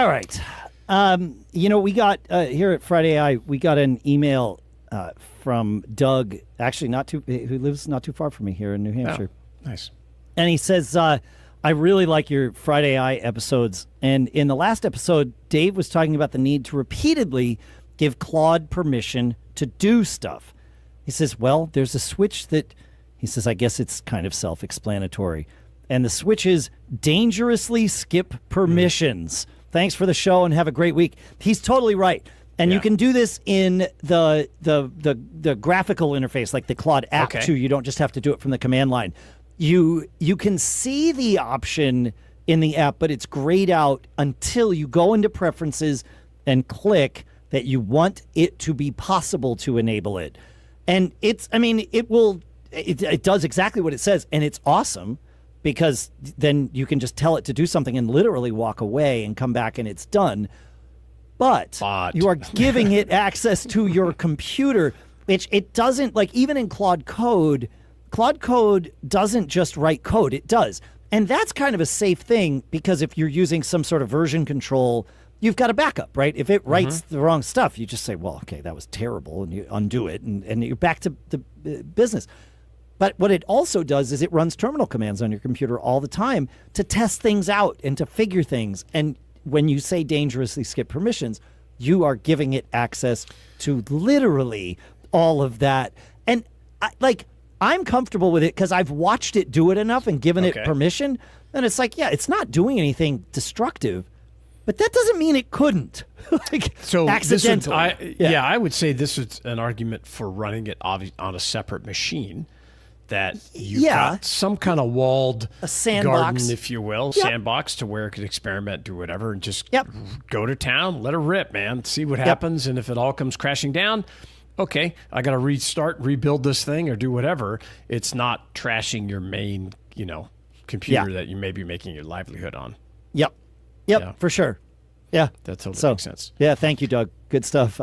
All right. We got here at Friday AI, we got an email from Doug, actually who lives not too far from me here in New Hampshire. Oh, nice. And he says, I really like your Friday AI episodes. And in the last episode, Dave was talking about the need to repeatedly give Claude permission to do stuff. He says, well, there's a switch that, he says, I guess it's kind of self-explanatory. And the switch is dangerously skip permissions. Thanks for the show and have a great week. He's totally right. And you can do this in the graphical interface, like the Claude app too. You don't just have to do it from the command line. You can see the option in the app, but it's grayed out until you go into preferences and click that you want it to be possible to enable it. And it does exactly what it says, and it's awesome because then you can just tell it to do something and literally walk away and come back and it's done. But you are giving it access to your computer, which it doesn't, like even in Claude Code doesn't just write code, it does. And that's kind of a safe thing because if you're using some sort of version control, you've got a backup, right? If it writes the wrong stuff, you just say, well, okay, that was terrible, and you undo it, and you're back to the business. But what it also does is it runs terminal commands on your computer all the time to test things out and to figure things. And when you say dangerously skip permissions, you are giving it access to literally all of that. And I'm comfortable with it because I've watched it do it enough and given it permission. And it's like, yeah, it's not doing anything destructive. But that doesn't mean it couldn't. Accidentally. I would say this is an argument for running it on a separate machine. That you've got some kind of walled garden, if you will, sandbox to where it could experiment, do whatever, and just go to town, let her rip, man, see what happens. And if it all comes crashing down, okay, I got to rebuild this thing or do whatever. It's not trashing your main, computer that you may be making your livelihood on. Yep, for sure. Yeah. That totally makes sense. Yeah, thank you, Doug. Good stuff.